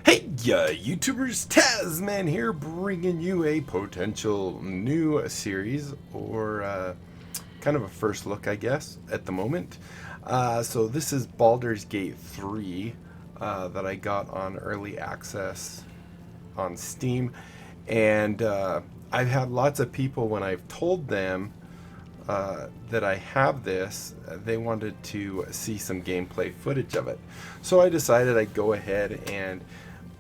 Hey, YouTubers, Tazman here, bringing you a potential new series, or kind of a first look, I guess, at the moment. So this is Baldur's Gate 3 that I got on early access on Steam, and I've had lots of people, when I've told them that I have this, they wanted to see some gameplay footage of it. So I decided I'd go ahead and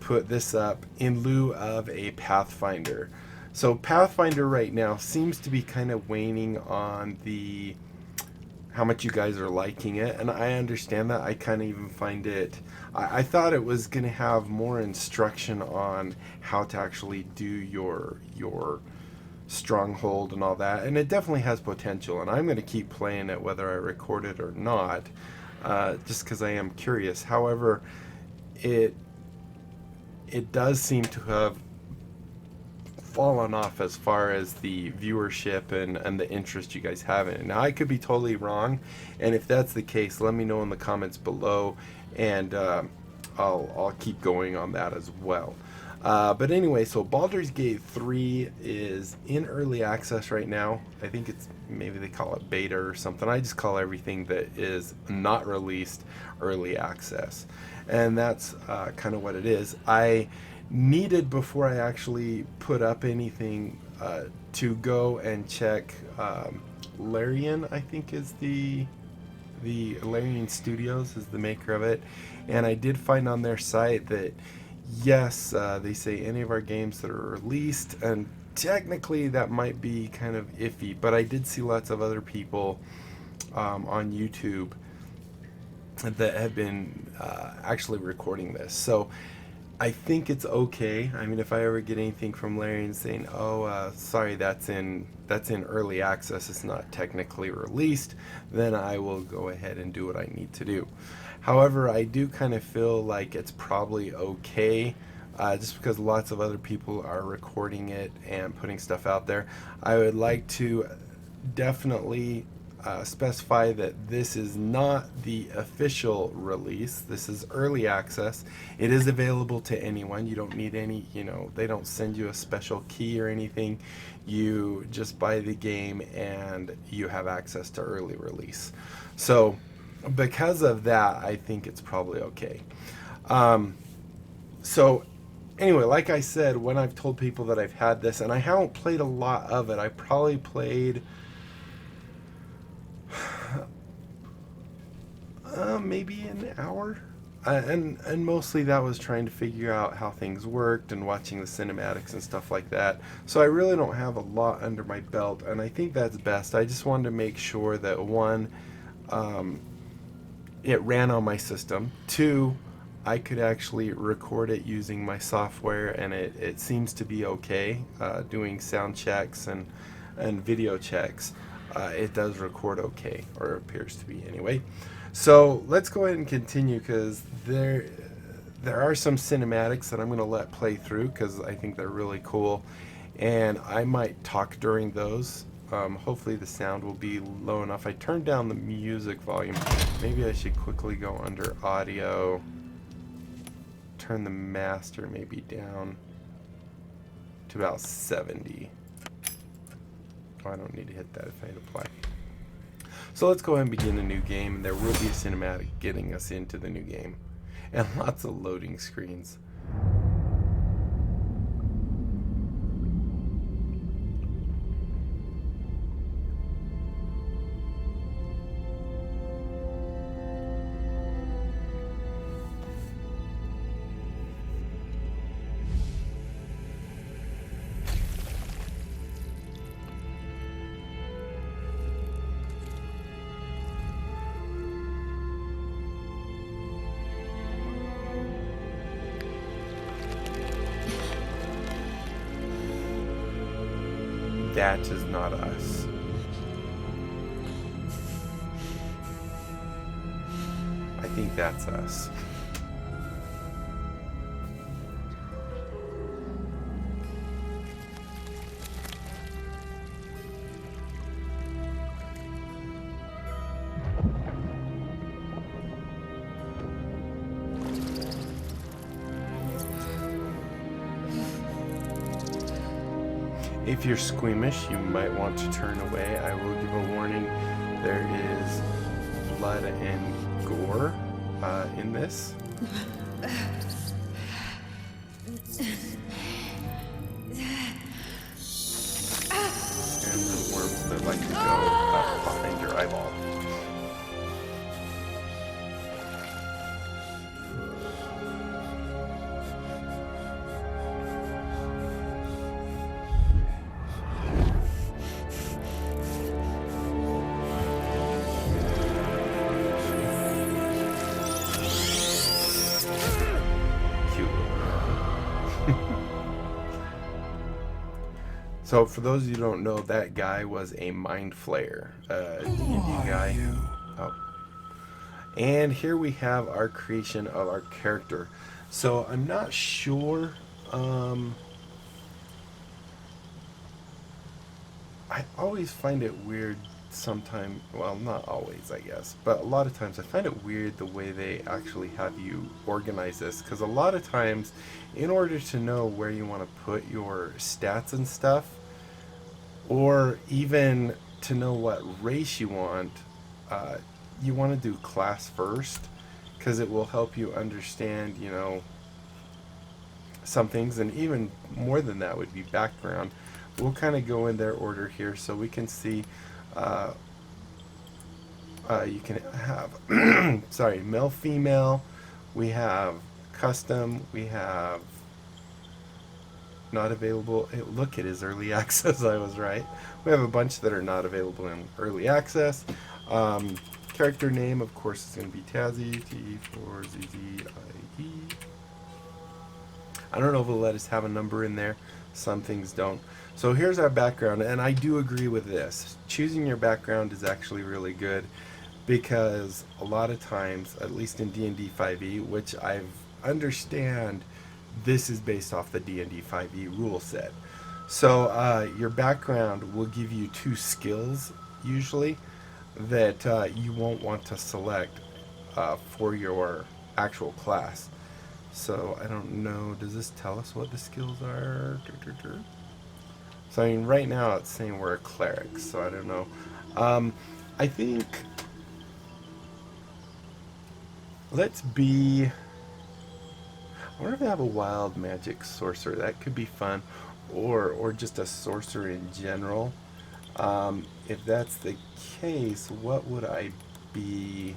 put this up in lieu of a Pathfinder. So Pathfinder right now seems to be kind of waning on the how much you guys are liking it, and I understand that. I kind of even find it, I thought it was going to have more instruction on how to actually do your stronghold and all that, and it definitely has potential, and I'm going to keep playing it whether I record it or not, just because I am curious. However, it does seem to have fallen off as far as the viewership and the interest you guys have in it. Now, I could be totally wrong, and if that's the case, let me know in the comments below, and I'll keep going on that as well. But anyway, so Baldur's Gate 3 is in early access right now. I think it's, maybe they call it beta or something. I just call everything that is not released early access. And that's kind of what it is. I needed, before I actually put up anything, to go and check Larian, I think is the Larian Studios is the maker of it. And I did find on their site that yes, they say any of our games that are released, and technically that might be kind of iffy, but I did see lots of other people on YouTube that have been actually recording this. So I think it's okay. I mean, if I ever get anything from Larry and saying, "Oh, sorry, that's in early access, it's not technically released," then I will go ahead and do what I need to do. However, I do kind of feel like it's probably okay, just because lots of other people are recording it and putting stuff out there. I would like to definitely specify that this is not the official release. This is early access. It is available to anyone. You don't need any, they don't send you a special key or anything. You just buy the game and you have access to early release. So because of that, I think it's probably okay. So anyway, like I said, when I've told people that I've had this, and I haven't played a lot of it, I probably played maybe an hour, and mostly that was trying to figure out how things worked and watching the cinematics and stuff like that. So I really don't have a lot under my belt, and I think that's best. I just wanted to make sure that one, it ran on my system. Two, I could actually record it using my software, and it seems to be okay doing sound checks and video checks. It does record okay, or appears to be anyway. So let's go ahead and continue, because there are some cinematics that I'm going to let play through because I think they're really cool, and I might talk during those. Hopefully the sound will be low enough. I turned down the music volume. Maybe I should quickly go under audio, turn the master maybe down to about 70. Oh, I don't need to hit that if I hit apply. So let's go ahead and begin a new game. There will be a cinematic getting us into the new game, and lots of loading screens. That is not us. I think that's us. If you're squeamish, you might want to turn away. I will give a warning. There is blood and gore in this. And the worms that like to go behind your eyeball. So for those of you who don't know, that guy was a Mind Flayer, D&D guy. Oh. And here we have our creation of our character. So I'm not sure. I always find it weird sometimes. Well, not always, I guess. But a lot of times I find it weird the way they actually have you organize this. Because a lot of times, in order to know where you want to put your stats and stuff, or even to know what race you want to do class first, because it will help you understand, you know, some things, and even more than that would be background. We'll kind of go in their order here so we can see. You can have sorry, male, female. We have custom. We have not available. Look, it is early access. I was right. We have a bunch that are not available in early access. Character name, of course, is going to be Tazzy, T4zzM4nn. I don't know if it'll let us have a number in there. Some things don't. So here's our background, and I do agree with this. Choosing your background is actually really good, because a lot of times, at least in D&D 5e, which I understand this is based off the D&D 5e rule set. So your background will give you 2 skills, usually, that you won't want to select for your actual class. So I don't know, does this tell us what the skills are? So I mean, right now it's saying we're a cleric, so I don't know. I think let's be, I wonder if they have a wild magic sorcerer. That could be fun, or just a sorcerer in general. If that's the case, what would I be?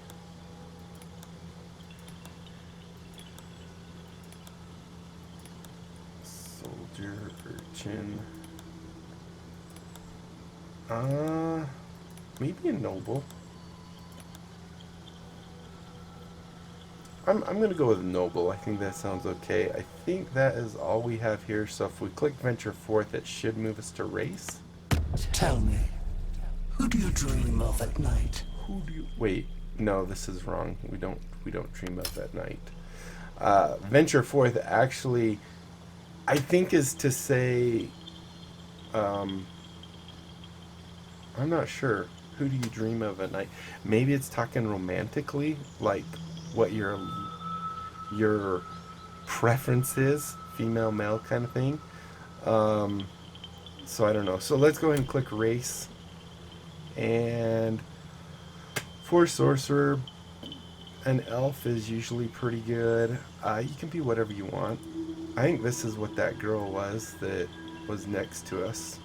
Soldier, urchin. Maybe a noble. I'm going to go with noble. I think that sounds okay. I think that is all we have here. So if we click venture forth, it should move us to race. Tell me, who do you dream of at night? Who do you... Wait, no, this is wrong. We don't dream of at night. Venture forth actually, I think, is to say, I'm not sure. Who do you dream of at night? Maybe it's talking romantically, like what your preference is, female, male kind of thing. So I don't know. So let's go ahead and click race. And for sorcerer, an elf is usually pretty good. You can be whatever you want. I think this is what that girl was that was next to us.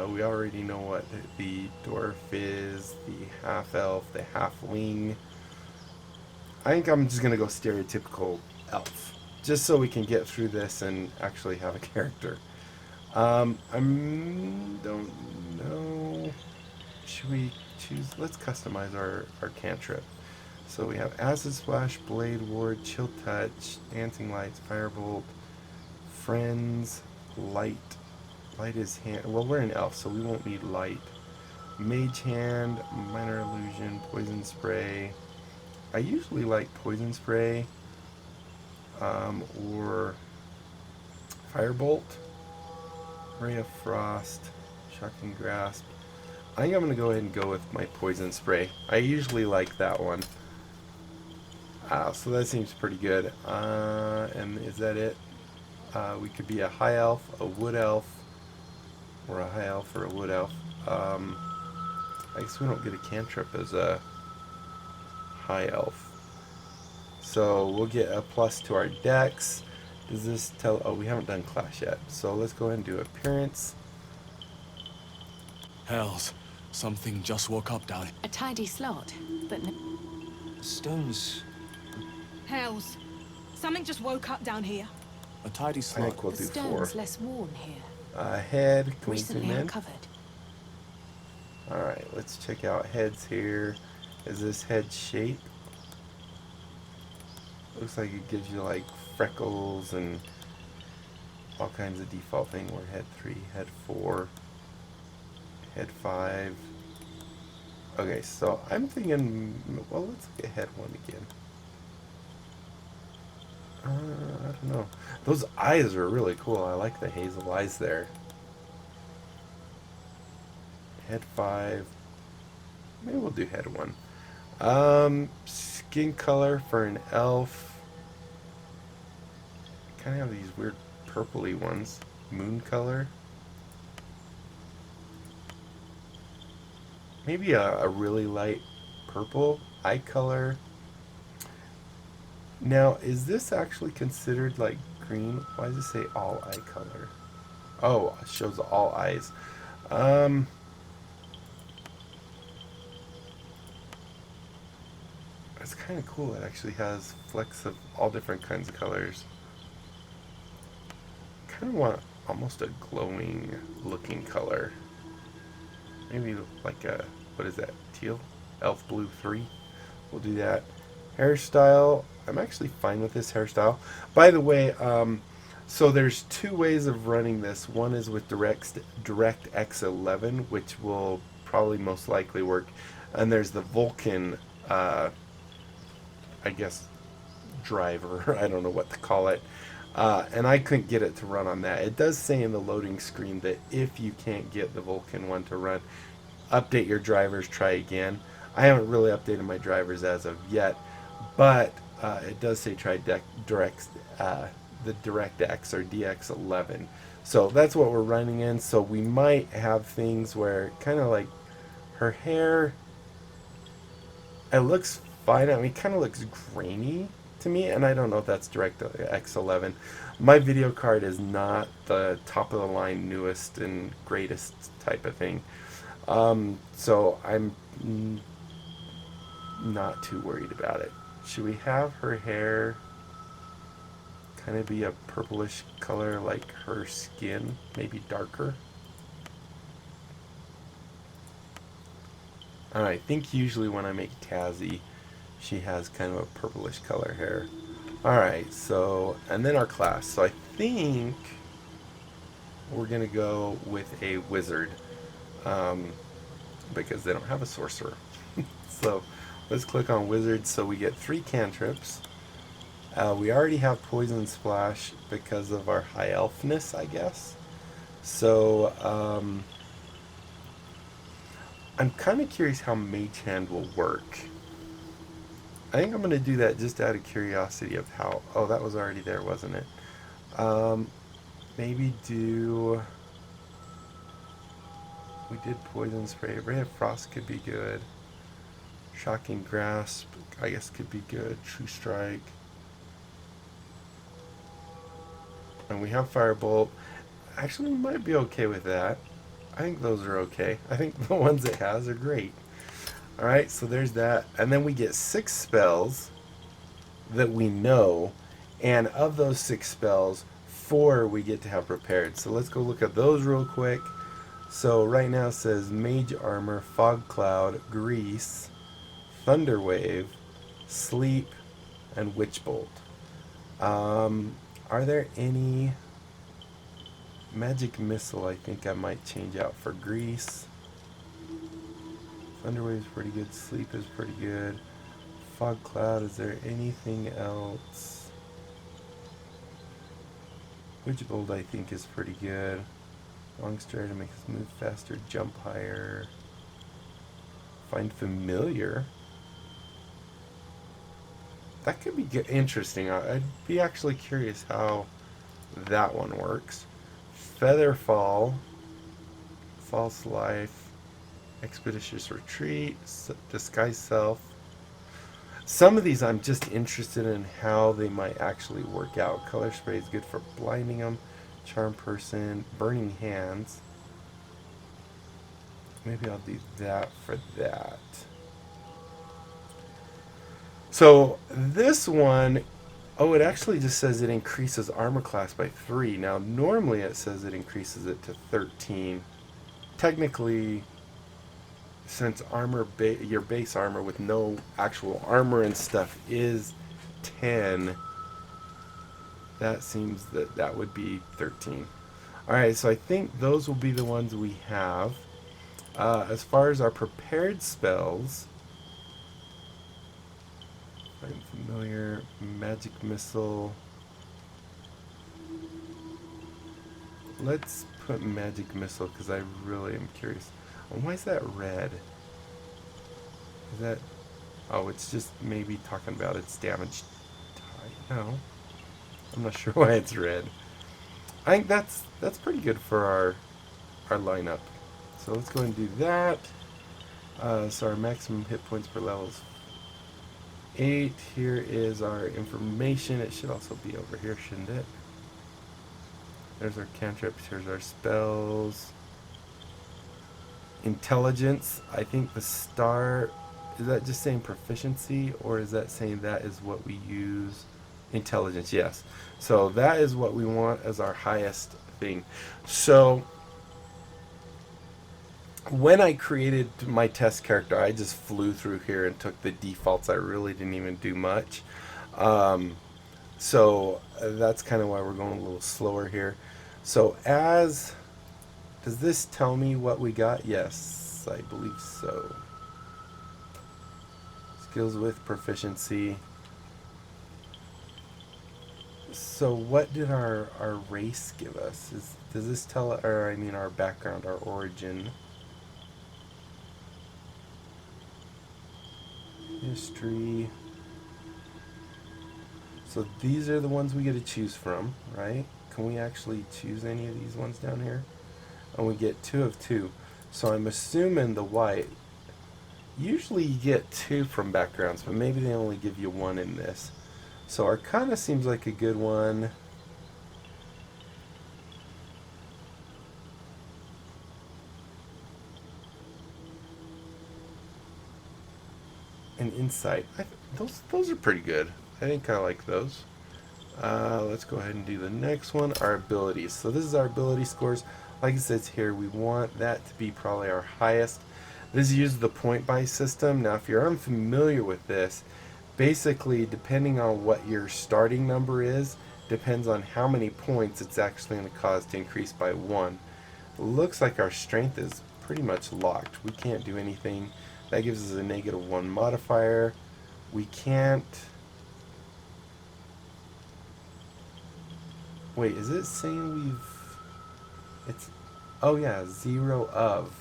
We already know what the dwarf is, the half-elf, the halfling. I think I'm just going to go stereotypical elf, just so we can get through this and actually have a character. I don't know. Should we choose? Let's customize our cantrip. So we have Acid Splash, Blade Ward, Chill Touch, Dancing Lights, Firebolt, Friends, Light. Light is hand. Well, we're an elf, so we won't need light. Mage Hand, Minor Illusion, Poison Spray. I usually like Poison Spray or Firebolt, Ray of Frost, Shocking Grasp. I think I'm going to go ahead and go with my Poison Spray. I usually like that one. So that seems pretty good. And is that it? We could be a High Elf, a Wood Elf, Or a high elf or a wood elf. I guess we don't get a cantrip as a high elf. So we'll get a plus to our dex. Does this tell... Oh, we haven't done class yet. So let's go ahead and do appearance. Hells, something just woke up down here. A tidy slot, but no... Stones. Hells. Something just woke up down here. A tidy I slot. think we'll The do stone's 4. less worn here. Head. Can we Recently zoom in? uncovered. Alright, let's check out heads here. Is this head shape? Looks like it gives you like freckles and all kinds of default thing. We're head 3, head 4, head 5. Okay, so I'm thinking, well, let's look at head 1 again. I don't know. Those eyes are really cool. I like the hazel eyes there. Head 5. Maybe we'll do head 1. Skin color for an elf. Kind of have these weird purpley ones. Moon color. Maybe a really light purple. Eye color. Now, is this actually considered like green? Why does it say all eye color? Oh, it shows all eyes. It's kind of cool. It actually has flecks of all different kinds of colors. Kind of want almost a glowing looking color. Maybe like a, what is that, teal? Elf Blue 3. We'll do that. Hairstyle, I'm actually fine with this hairstyle. By the way, so there's 2 ways of running this. One is with DirectX 11, which will probably most likely work. And there's the Vulkan, I guess, driver. I don't know what to call it. And I couldn't get it to run on that. It does say in the loading screen that if you can't get the Vulkan one to run, update your drivers, try again. I haven't really updated my drivers as of yet, but it does say try the DirectX or DX11. So that's what we're running in. So we might have things where kind of like her hair, it looks fine. I mean, it kind of looks grainy to me, and I don't know if that's DirectX 11. My video card is not the top of the line, newest and greatest type of thing. So I'm not too worried about it. Should we have her hair kind of be a purplish color like her skin, maybe darker? I think usually when I make Tazzy, she has kind of a purplish color hair. Alright, so, and then our class. So I think we're going to go with a wizard, because they don't have a sorcerer. So let's click on wizard. So we get 3 cantrips. We already have poison splash because of our high elfness, I guess. So I'm kind of curious how Mage Hand will work. I think I'm going to do that just out of curiosity of how... Oh, that was already there, wasn't it? Maybe do... We did Poison Spray. Ray of Frost could be good. Shocking Grasp, I guess, could be good. True Strike. And we have Firebolt. Actually, we might be okay with that. I think those are okay. I think the ones it has are great. Alright, so there's that. And then we get 6 spells that we know. And of those 6 spells, 4 we get to have prepared. So let's go look at those real quick. So right now it says Mage Armor, Fog Cloud, Grease, Thunder Wave, Sleep, and Witch Bolt. Are there any... Magic Missile I think I might change out for Grease. Thunder Wave is pretty good. Sleep is pretty good. Fog Cloud, is there anything else? Witch Bolt I think is pretty good. Long Stare to make us move faster, jump higher. Find Familiar. That could be interesting. I'd be actually curious how that one works. Featherfall. false life, expeditious retreat, disguise self. Some of these I'm just interested in how they might actually work out. Color spray is good for blinding them. Charm person, burning hands. Maybe I'll do that for that. So this one, oh, it actually just says it increases armor class by 3. Now normally it says it increases it to 13. Technically, since your base armor with no actual armor and stuff is 10, that seems that would be 13. Alright, so I think those will be the ones we have. As far as our prepared spells, I'm familiar, magic missile. Let's put magic missile because I really am curious. Oh, why is that red? Is that... Oh, it's just maybe talking about its damage type. No. I'm not sure why it's red. I think that's pretty good for our lineup. So let's go and do that. So our maximum hit points per level is 8. Here is our information. It should also be over here, shouldn't it? There's our cantrips. Here's our spells. Intelligence. I think the star... Is that just saying proficiency, or is that saying that is what we use? Intelligence, yes. So that is what we want as our highest thing. So when I created my test character, I just flew through here and took the defaults. I really didn't even do much. So that's kind of why we're going a little slower here. So does this tell me what we got? Yes, I believe so. Skills with proficiency. So what did our race give us? Does this tell, or I mean our background, our origin? History. So these are the ones we get to choose from, right? Can we actually choose any of these ones down here? And we get 2 of 2. So I'm assuming the white. Usually you get 2 from backgrounds, but maybe they only give you 1 in this. So Arcana seems like a good one. And Insight. Those are pretty good. I think I like those. Let's go ahead and do the next one. Our abilities. So this is our ability scores. Like it says here, we want that to be probably our highest. This uses the point buy system. Now if you're unfamiliar with this, basically depending on what your starting number is, depends on how many points it's actually going to cause to increase by 1. It looks like our strength is pretty much locked. We can't do anything. That gives us a -1 modifier. We can't... Wait, is it saying we've... It's... Oh yeah, 0 of.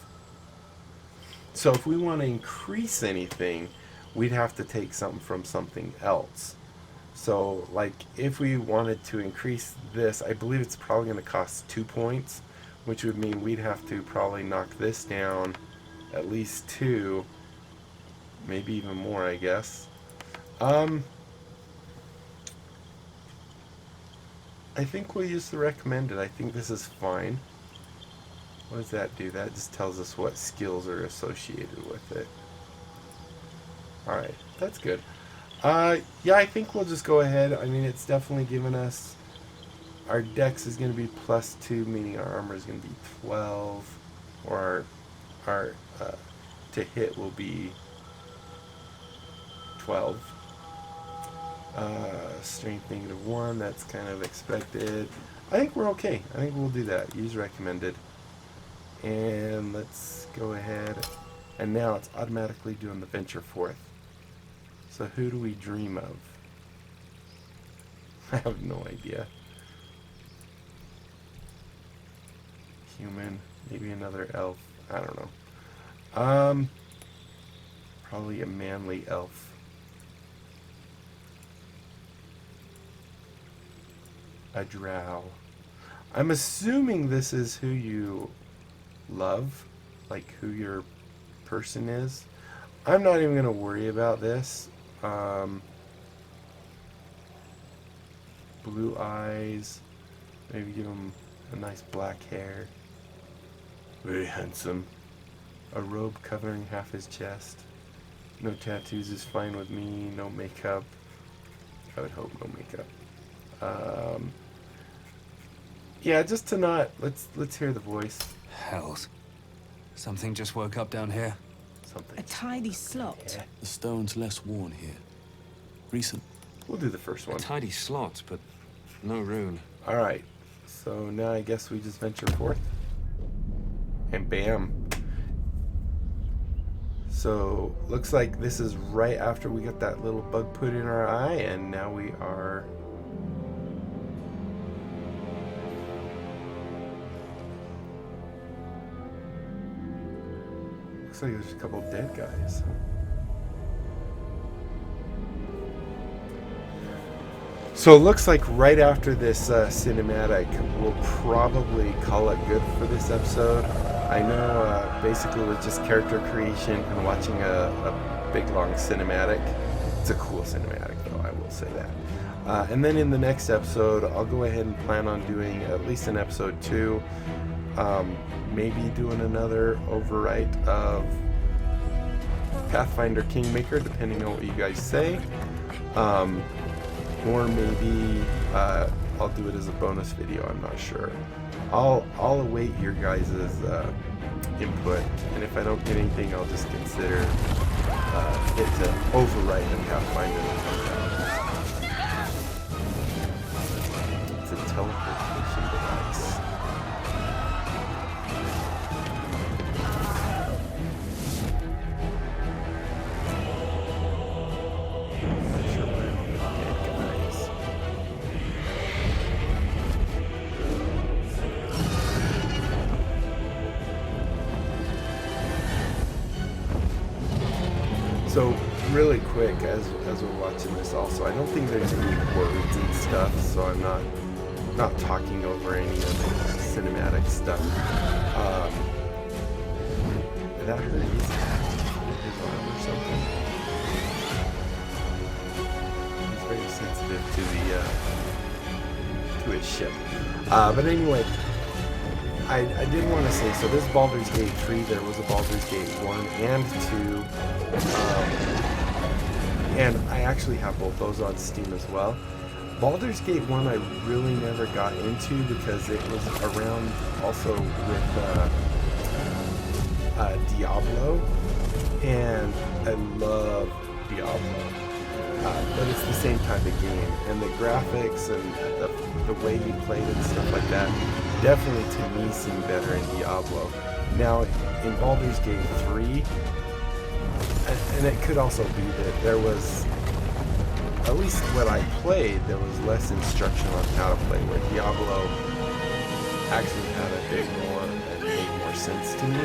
So if we want to increase anything, we'd have to take something from something else. So like if we wanted to increase this, I believe it's probably going to cost 2 points, which would mean we'd have to probably knock this down at least 2, maybe even more, I guess. I think we'll use the recommended. I think this is fine. What does that do? That just tells us what skills are associated with it. Alright, that's good. Yeah, I think we'll just go ahead. I mean, it's definitely given us... Our dex is going to be +2, meaning our armor is going to be 12. Or our to hit will be 12. Strength -1, that's kind of expected. I think we're okay. I think we'll do that. Use recommended. And let's go ahead. And now it's automatically doing the venture forth. So who do we dream of? I have no idea. Human, maybe another elf. I don't know. Probably a manly elf. A drow. I'm assuming this is who you love, like who your person is. I'm not even going to worry about this. Blue eyes, maybe give him a nice black hair. Very handsome. A robe covering half his chest. No tattoos is fine with me. No makeup. I would hope no makeup. Yeah, just to not. Let's hear the voice. Hells. Something just woke up down here. Something. A tidy slot. Yeah. The stone's less worn here. Recent. We'll do the first A one. tidy slot, but no rune. All right. So now I guess we just venture forth. And bam. So looks like this is right after we got that little bug put in our eye, and now we are. Looks like there's a couple dead guys. So it looks like right after this cinematic, we'll probably call it good for this episode. I know basically with just character creation and watching a big long cinematic. It's a cool cinematic though, I will say that. And then in the next episode, I'll go ahead and plan on doing at least an episode 2. Maybe doing another overwrite of Pathfinder Kingmaker, depending on what you guys say. Or maybe I'll do it as a bonus video. I'm not sure. I'll await your guys' input, and if I don't get anything, I'll just consider it to overwrite and Pathfinder that comes out. It's a teleportation device. So really quick, as we're watching this, also, I don't think there's any words and stuff, so I'm not talking over any of the cinematic stuff. That hurt his arm or something. He's very sensitive to his ship. But anyway. I did want to say, so this Baldur's Gate 3, there was a Baldur's Gate 1 and 2, and I actually have both those on Steam as well. Baldur's Gate 1 I really never got into because it was around also with Diablo, and I love Diablo, but it's the same type of game, and the graphics and the way you played and stuff like that definitely to me seem better in Diablo. Now in Baldur's Gate 3, and it could also be that there was, at least what I played, there was less instruction on how to play, where Diablo actually had a bit more and made more sense to me.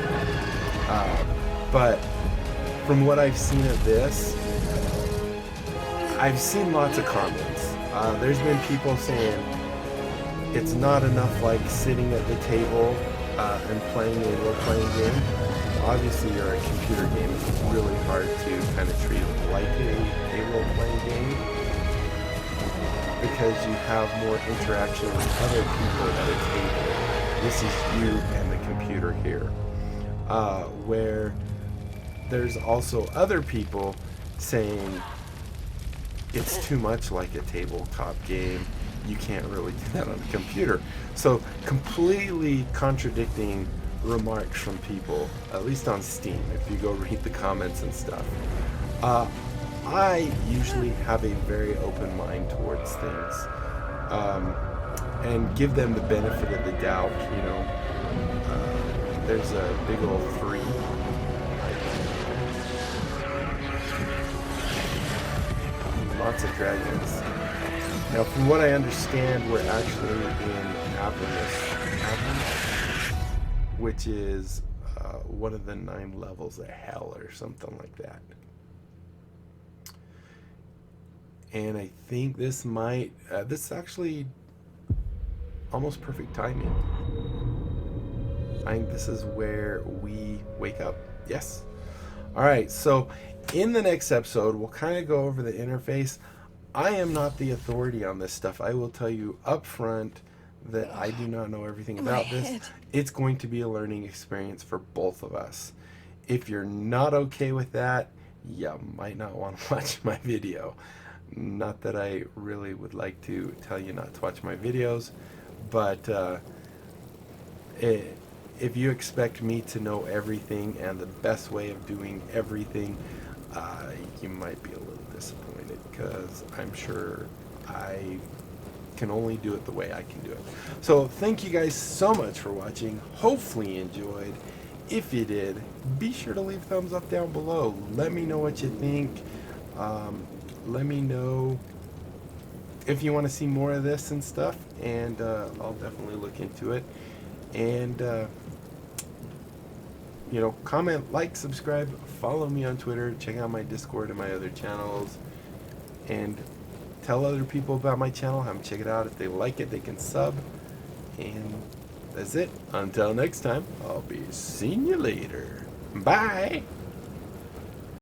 But from what I've seen of this, I've seen lots of comments. There's been people saying it's not enough like sitting at the table and playing a role-playing game. Obviously, you're a computer game. It's really hard to kind of treat it like a role-playing game because you have more interaction with other people at a table. This is you and the computer here. Where there's also other people saying it's too much like a tabletop game. You can't really do that on a computer. So completely contradicting remarks from people, at least on Steam, if you go read the comments and stuff. I usually have a very open mind towards things, and give them the benefit of the doubt, you know. There's a big old 3. Lots of dragons. Now, from what I understand, we're actually in Avernus, which is one of the 9 levels of hell or something like that. And I think this might, this is actually almost perfect timing. I think this is where we wake up. Yes. All right, so in the next episode, we'll kind of go over the interface. I am not the authority on this stuff. I will tell you up front that I do not know everything about this. It's going to be a learning experience for both of us. If you're not okay with that, you might not want to watch my video. Not that I really would like to tell you not to watch my videos, but if you expect me to know everything and the best way of doing everything, you might be a little disappointed, because I'm sure I can only do it the way I can do it. So thank you guys so much for watching. Hopefully you enjoyed. If you did, be sure to leave a thumbs up down below. Let me know what you think. Let me know if you want to see more of this and stuff, and I'll definitely look into it. And you know, comment, like, subscribe, follow me on Twitter, check out my Discord and my other channels, and tell other people about my channel, have them check it out. If they like it, they can sub. And that's it. Until next time, I'll be seeing you later. Bye.